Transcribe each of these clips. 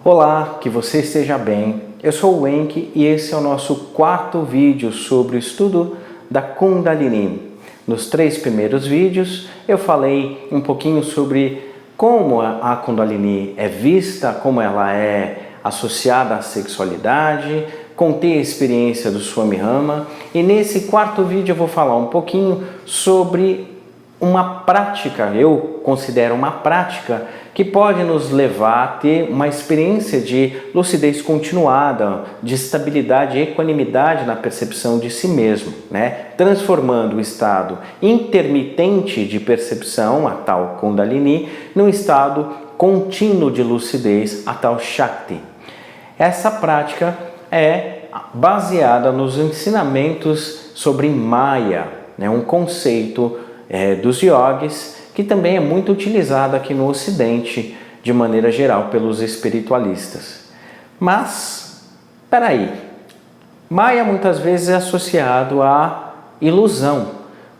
Olá, que você esteja bem. Eu sou o Enki e esse é o nosso quarto vídeo sobre o estudo da Kundalini. Nos 3 primeiros vídeos eu falei um pouquinho sobre como a Kundalini é vista, como ela é associada à sexualidade, contei a experiência do Swami Rama e nesse quarto vídeo eu vou falar um pouquinho sobre uma prática, eu considero uma prática que pode nos levar a ter uma experiência de lucidez continuada, de estabilidade e equanimidade na percepção de si mesmo, né? Transformando o estado intermitente de percepção, a tal Kundalini, num estado contínuo de lucidez, a tal Shakti. Essa prática é baseada nos ensinamentos sobre Maya, né? Um conceito dos yogis, que também é muito utilizado aqui no Ocidente, de maneira geral, pelos espiritualistas. Mas, peraí, Maya muitas vezes é associado à ilusão.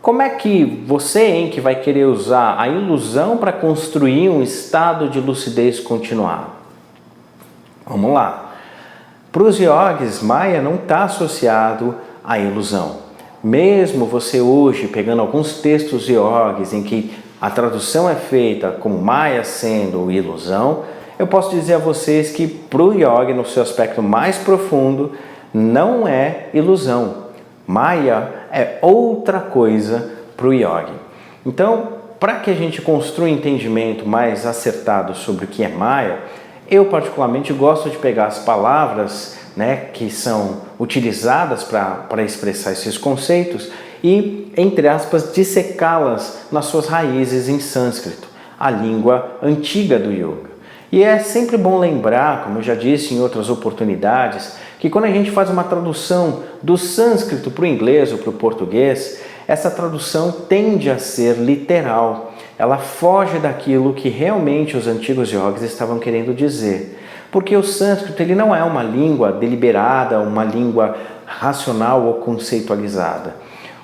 Como é que você, que vai querer usar a ilusão para construir um estado de lucidez continuado? Vamos lá. Para os yogis, Maya não está associado à ilusão. Mesmo você hoje pegando alguns textos yogis em que a tradução é feita como Maya sendo ilusão, eu posso dizer a vocês que para o yoga, no seu aspecto mais profundo, não é ilusão. Maya é outra coisa para o yoga. Então, para que a gente construa um entendimento mais acertado sobre o que é Maya, eu particularmente gosto de pegar as palavras, né, que são utilizadas para expressar esses conceitos e, entre aspas, dissecá-las nas suas raízes em sânscrito, a língua antiga do yoga. E é sempre bom lembrar, como eu já disse em outras oportunidades, que quando a gente faz uma tradução do sânscrito para o inglês ou para o português, essa tradução tende a ser literal. Ela foge daquilo que realmente os antigos yogis estavam querendo dizer. Porque o sânscrito ele não é uma língua deliberada, uma língua racional ou conceitualizada.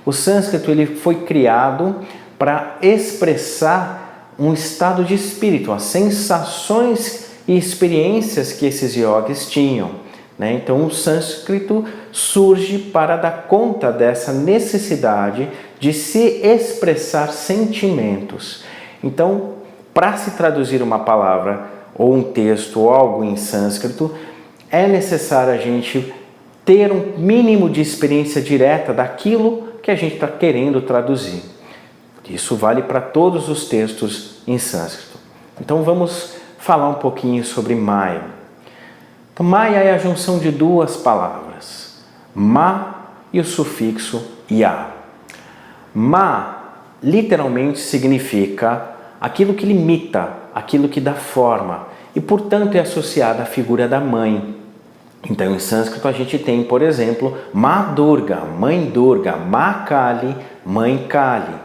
O sânscrito ele foi criado para expressar um estado de espírito, as sensações e experiências que esses yogis tinham, né? Então o sânscrito surge para dar conta dessa necessidade de se expressar sentimentos. Então, para se traduzir uma palavra ou um texto ou algo em sânscrito, é necessário a gente ter um mínimo de experiência direta daquilo que a gente está querendo traduzir. Isso vale para todos os textos em sânscrito. Então vamos falar um pouquinho sobre Maya. Então, Maya é a junção de 2 palavras, Ma e o sufixo Ya. Ma literalmente significa aquilo que limita, aquilo que dá forma e, portanto, é associada à figura da mãe. Então, em sânscrito, a gente tem, por exemplo, Ma Durga, mãe Durga, Ma Kali, mãe Kali.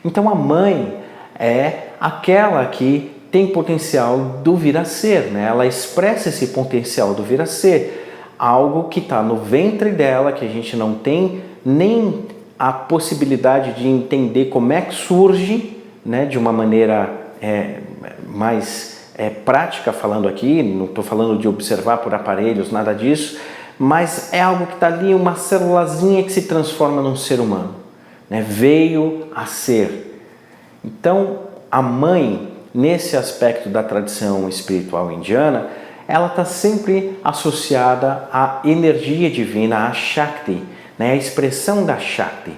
Então, a mãe é aquela que tem potencial do vir a ser, né? Ela expressa esse potencial do vir a ser, algo que está no ventre dela, que a gente não tem nem a possibilidade de entender como é que surge, né? De uma maneira mais prática falando aqui, não estou falando de observar por aparelhos, nada disso, mas é algo que está ali, uma célulazinha que se transforma num ser humano, né? Veio a ser. Então, a mãe, nesse aspecto da tradição espiritual indiana, ela está sempre associada à energia divina, à Shakti, né? A expressão da Shakti.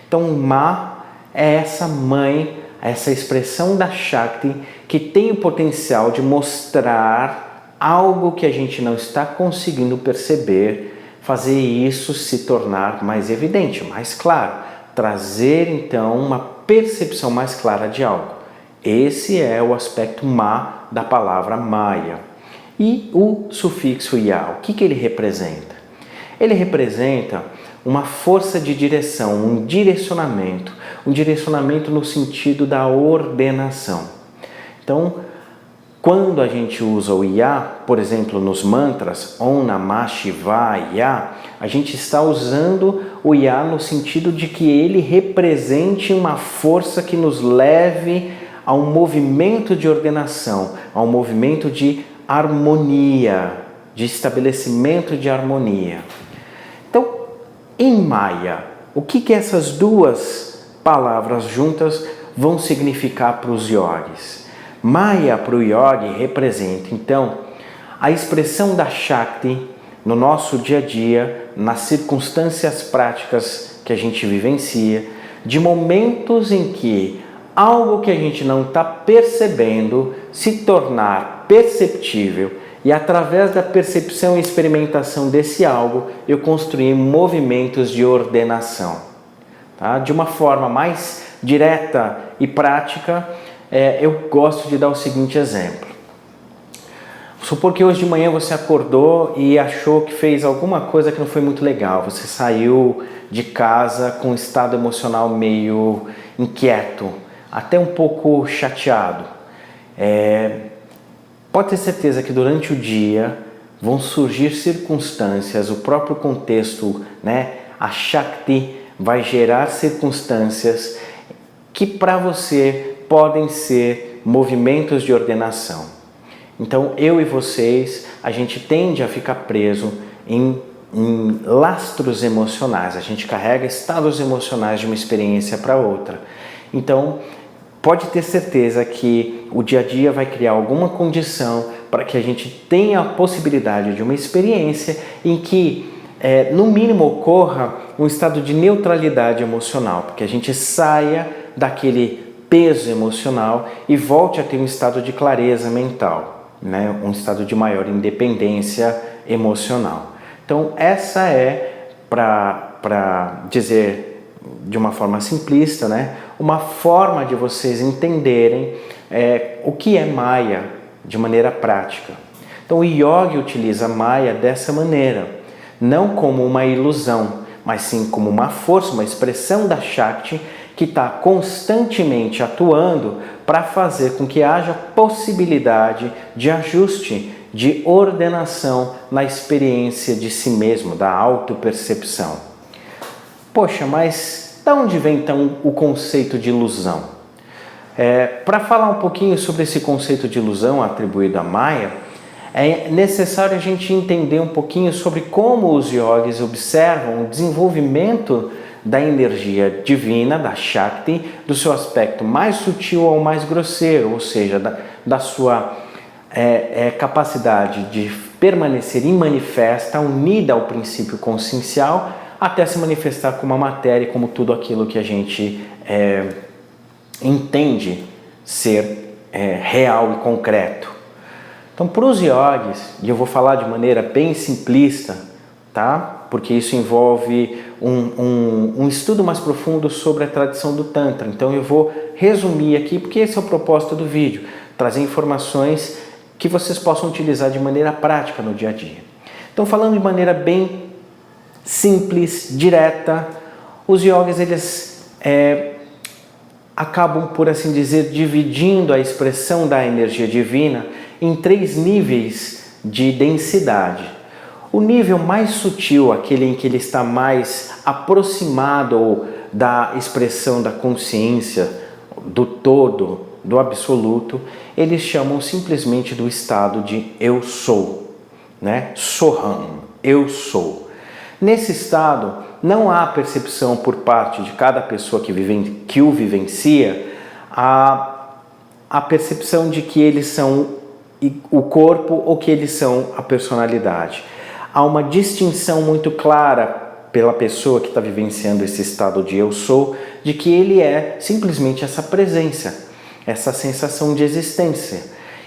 Então, Ma é essa mãe, essa expressão da Shakti que tem o potencial de mostrar algo que a gente não está conseguindo perceber, fazer isso se tornar mais evidente, mais claro, trazer então uma percepção mais clara de algo. Esse é o aspecto Ma da palavra Maya. E o sufixo Ya, o que ele representa? Ele representa uma força de direção, um direcionamento no sentido da ordenação. Então, quando a gente usa o Ya, por exemplo, nos mantras Om Namah Shivaya, a gente está usando o Ya no sentido de que ele represente uma força que nos leve a um movimento de ordenação, a um movimento de harmonia, de estabelecimento de harmonia. Então, em Maya, o que essas duas palavras juntas vão significar para os yogis? Maya para o yogi representa, então, a expressão da Shakti no nosso dia a dia, nas circunstâncias práticas que a gente vivencia, de momentos em que algo que a gente não está percebendo se tornar perceptível e através da percepção e experimentação desse algo eu construir movimentos de ordenação. Tá? De uma forma mais direta e prática, eu gosto de dar o seguinte exemplo. Supor que hoje de manhã você acordou e achou que fez alguma coisa que não foi muito legal. Você saiu de casa com um estado emocional meio inquieto, até um pouco chateado. Pode ter certeza que durante o dia vão surgir circunstâncias, o próprio contexto, né? A Shakti vai gerar circunstâncias que para você podem ser movimentos de ordenação. Então, eu e vocês, a gente tende a ficar preso em lastros emocionais. A gente carrega estados emocionais de uma experiência para outra. Então, pode ter certeza que o dia a dia vai criar alguma condição para que a gente tenha a possibilidade de uma experiência em que, no mínimo, ocorra um estado de neutralidade emocional, porque a gente saia daquele peso emocional e volte a ter um estado de clareza mental. Né, um estado de maior independência emocional. Então, essa é, para dizer de uma forma simplista, né, uma forma de vocês entenderem o que é Maya de maneira prática. Então, o yogi utiliza Maya dessa maneira, não como uma ilusão, mas sim como uma força, uma expressão da Shakti que está constantemente atuando para fazer com que haja possibilidade de ajuste, de ordenação na experiência de si mesmo, da autopercepção. Poxa, mas de onde vem então o conceito de ilusão? Para falar um pouquinho sobre esse conceito de ilusão atribuído a Maya, é necessário a gente entender um pouquinho sobre como os yogis observam o desenvolvimento da energia divina, da Shakti, do seu aspecto mais sutil ao mais grosseiro, ou seja, da sua capacidade de permanecer imanifesta, unida ao princípio consciencial, até se manifestar como a matéria e como tudo aquilo que a gente entende ser real e concreto. Então, para os yogis, e eu vou falar de maneira bem simplista, tá? Porque isso envolve um estudo mais profundo sobre a tradição do Tantra. Então eu vou resumir aqui, porque esse é o propósito do vídeo, trazer informações que vocês possam utilizar de maneira prática no dia a dia. Então, falando de maneira bem simples, direta, os yogis eles acabam, por assim dizer, dividindo a expressão da energia divina em 3 níveis de densidade. O nível mais sutil, aquele em que ele está mais aproximado da expressão da consciência, do todo, do absoluto, eles chamam simplesmente do estado de eu sou, né? Soham, eu sou. Nesse estado, não há percepção por parte de cada pessoa que o vivencia, a percepção de que eles são o corpo ou que eles são a personalidade. Há uma distinção muito clara pela pessoa que está vivenciando esse estado de eu sou, de que ele é simplesmente essa presença, essa sensação de existência,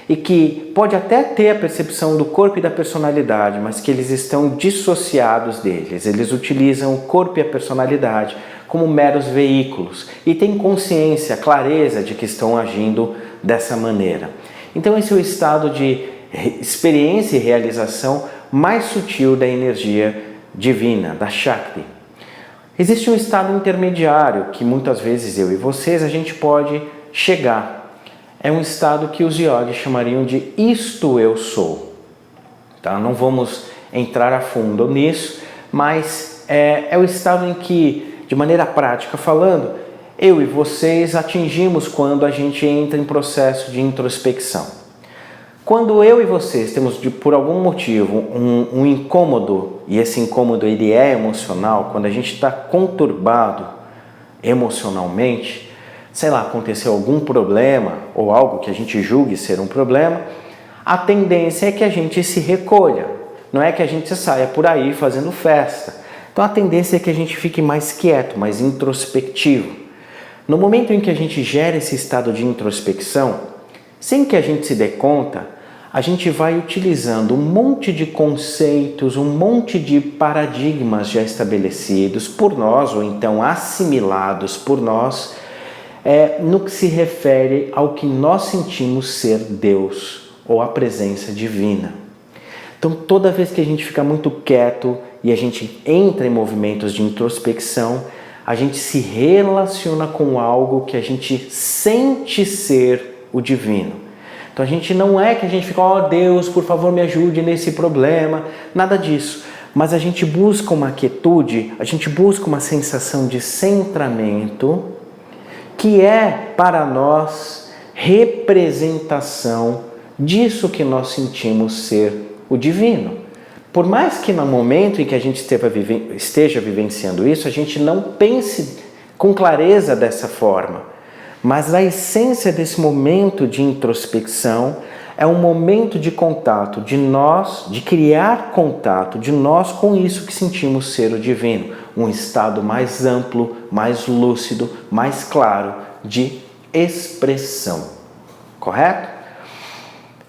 e que pode até ter a percepção do corpo e da personalidade, mas que eles estão dissociados deles. Eles utilizam o corpo e a personalidade como meros veículos e têm consciência, clareza de que estão agindo dessa maneira. Então esse é o estado de experiência e realização mais sutil da energia divina, da Shakti. Existe um estado intermediário que muitas vezes eu e vocês a gente pode chegar. É um estado que os yogis chamariam de isto eu sou. Tá? Não vamos entrar a fundo nisso, mas é o estado em que, de maneira prática falando, eu e vocês atingimos quando a gente entra em processo de introspecção. Quando eu e vocês temos, por algum motivo, um incômodo, e esse incômodo ele é emocional, quando a gente está conturbado emocionalmente, sei lá, aconteceu algum problema ou algo que a gente julgue ser um problema, a tendência é que a gente se recolha, não é que a gente saia por aí fazendo festa. Então a tendência é que a gente fique mais quieto, mais introspectivo. No momento em que a gente gera esse estado de introspecção, sem que a gente se dê conta, a gente vai utilizando um monte de conceitos, um monte de paradigmas já estabelecidos por nós, ou então assimilados por nós, no que se refere ao que nós sentimos ser Deus, ou a presença divina. Então, toda vez que a gente fica muito quieto e a gente entra em movimentos de introspecção, a gente se relaciona com algo que a gente sente ser o divino. Então a gente não é que a gente fica, ó Deus, por favor me ajude nesse problema, nada disso. Mas a gente busca uma quietude, a gente busca uma sensação de centramento, que é para nós representação disso que nós sentimos ser o divino. Por mais que no momento em que a gente esteja vivenciando isso, a gente não pense com clareza dessa forma. Mas a essência desse momento de introspecção é um momento de contato de nós, de criar contato de nós com isso que sentimos ser o divino. Um estado mais amplo, mais lúcido, mais claro de expressão. Correto?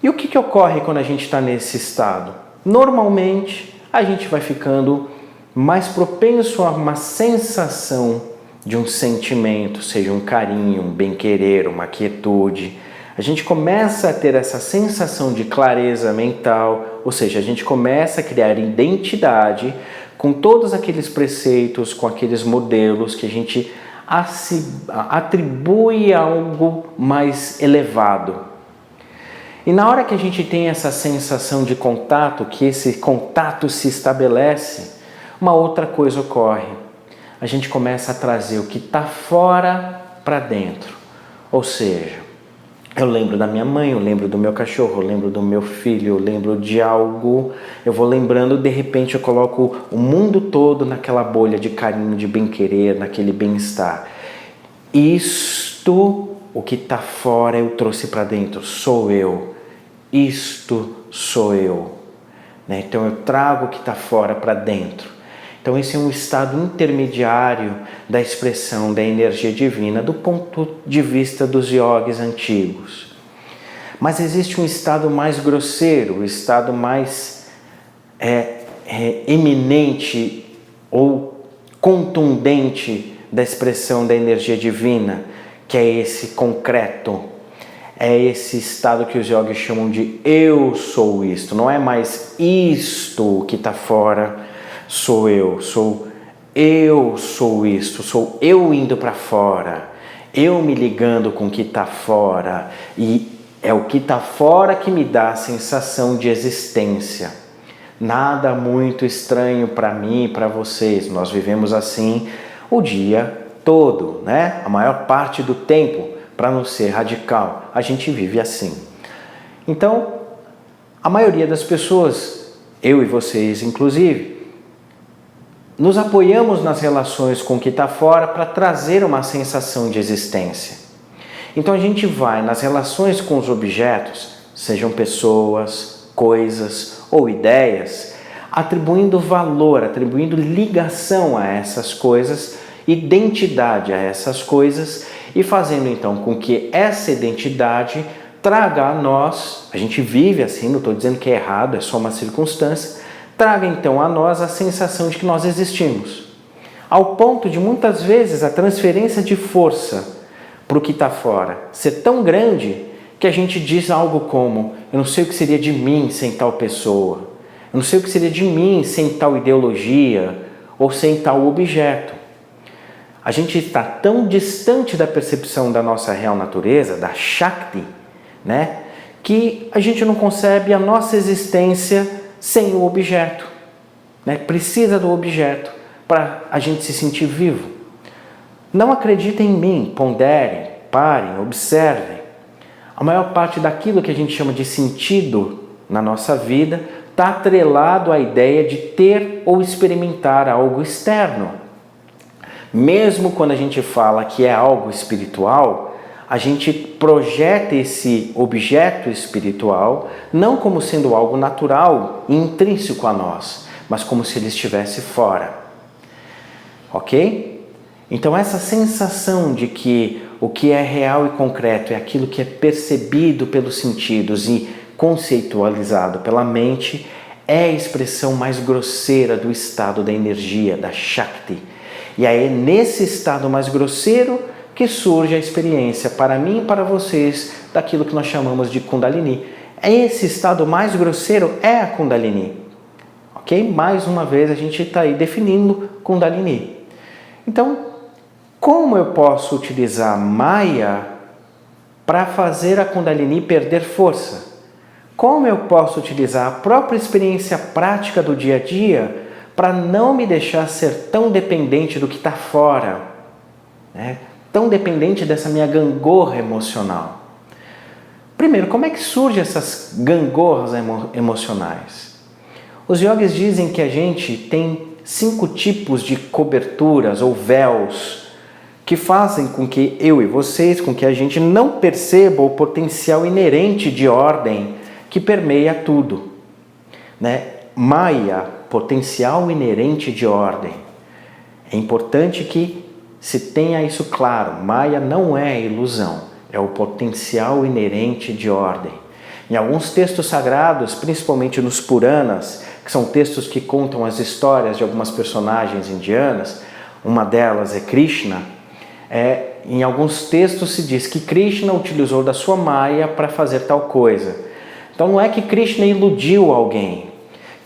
E o que ocorre quando a gente está nesse estado? Normalmente, a gente vai ficando mais propenso a uma sensação de um sentimento, seja um carinho, um bem-querer, uma quietude. A gente começa a ter essa sensação de clareza mental, ou seja, a gente começa a criar identidade com todos aqueles preceitos, com aqueles modelos que a gente atribui a algo mais elevado. E na hora que a gente tem essa sensação de contato, que esse contato se estabelece, uma outra coisa ocorre. A gente começa a trazer o que está fora para dentro. Ou seja, eu lembro da minha mãe, eu lembro do meu cachorro, eu lembro do meu filho, eu lembro de algo, eu vou lembrando, de repente eu coloco o mundo todo naquela bolha de carinho, de bem-querer, naquele bem-estar. Isto, o que está fora, eu trouxe para dentro, sou eu. Isto sou eu. Então eu trago o que está fora para dentro. Então esse é um estado intermediário da expressão da energia divina do ponto de vista dos yogis antigos. Mas existe um estado mais grosseiro, um estado mais eminente ou contundente da expressão da energia divina, que é esse concreto. É esse estado que os yogis chamam de eu sou isto. Não é mais isto que está fora, sou eu sou isto, sou eu indo para fora, eu me ligando com o que está fora, e é o que está fora que me dá a sensação de existência. Nada muito estranho para mim e para vocês, nós vivemos assim o dia todo, né? A maior parte do tempo, para não ser radical, a gente vive assim. Então, a maioria das pessoas, eu e vocês inclusive, nos apoiamos nas relações com o que está fora para trazer uma sensação de existência. Então a gente vai nas relações com os objetos, sejam pessoas, coisas ou ideias, atribuindo valor, atribuindo ligação a essas coisas, identidade a essas coisas e fazendo então com que essa identidade traga a nós, a gente vive assim, não estou dizendo que é errado, é só uma circunstância, traga então a nós a sensação de que nós existimos. Ao ponto de muitas vezes a transferência de força para o que está fora ser tão grande que a gente diz algo como: eu não sei o que seria de mim sem tal pessoa, eu não sei o que seria de mim sem tal ideologia ou sem tal objeto. A gente está tão distante da percepção da nossa real natureza, da Shakti, né, que a gente não concebe a nossa existência sem o objeto, né? Precisa do objeto para a gente se sentir vivo. Não acreditem em mim, ponderem, parem, observem. A maior parte daquilo que a gente chama de sentido na nossa vida está atrelado à ideia de ter ou experimentar algo externo. Mesmo quando a gente fala que é algo espiritual, a gente projeta esse objeto espiritual não como sendo algo natural e intrínseco a nós, mas como se ele estivesse fora. Ok? Então essa sensação de que o que é real e concreto é aquilo que é percebido pelos sentidos e conceitualizado pela mente é a expressão mais grosseira do estado da energia, da Shakti. E aí é nesse estado mais grosseiro que surge a experiência, para mim e para vocês, daquilo que nós chamamos de Kundalini. Esse estado mais grosseiro é a Kundalini. Ok? Mais uma vez a gente está aí definindo Kundalini. Então, como eu posso utilizar Maya para fazer a Kundalini perder força? Como eu posso utilizar a própria experiência prática do dia a dia para não me deixar ser tão dependente do que está fora, né? Tão dependente dessa minha gangorra emocional? Primeiro, como é que surgem essas gangorras emocionais? Os yogis dizem que a gente tem 5 tipos de coberturas ou véus que fazem com que eu e vocês, com que a gente não perceba o potencial inerente de ordem que permeia tudo, né? Maya, potencial inerente de ordem. É importante que se tenha isso claro. Maya não é ilusão, é o potencial inerente de ordem. Em alguns textos sagrados, principalmente nos Puranas, que são textos que contam as histórias de algumas personagens indianas, uma delas é Krishna, em alguns textos se diz que Krishna utilizou da sua Maya para fazer tal coisa. Então não é que Krishna iludiu alguém.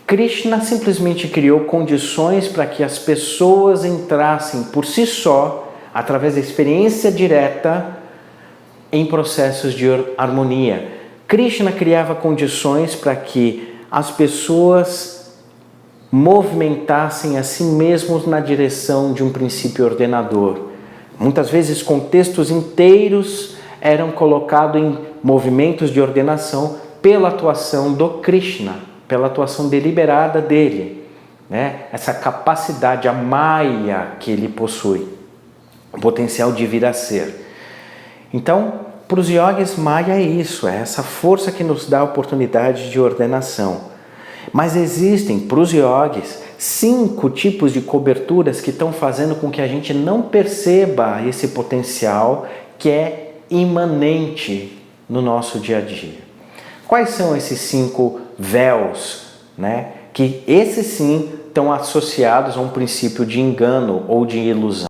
Krishna simplesmente criou condições para que as pessoas entrassem por si só, através da experiência direta, em processos de harmonia. Krishna criava condições para que as pessoas movimentassem a si mesmos na direção de um princípio ordenador. Muitas vezes contextos inteiros eram colocados em movimentos de ordenação pela atuação do Krishna, pela atuação deliberada dele, né? Essa capacidade, a Maya que ele possui, o potencial de vir a ser. Então, para os yogis, Maya é isso, é essa força que nos dá a oportunidade de ordenação. Mas existem, para os yogis, 5 tipos de coberturas que estão fazendo com que a gente não perceba esse potencial que é imanente no nosso dia a dia. Quais são esses 5 véus, né? Que esses sim estão associados a um princípio de engano ou de ilusão.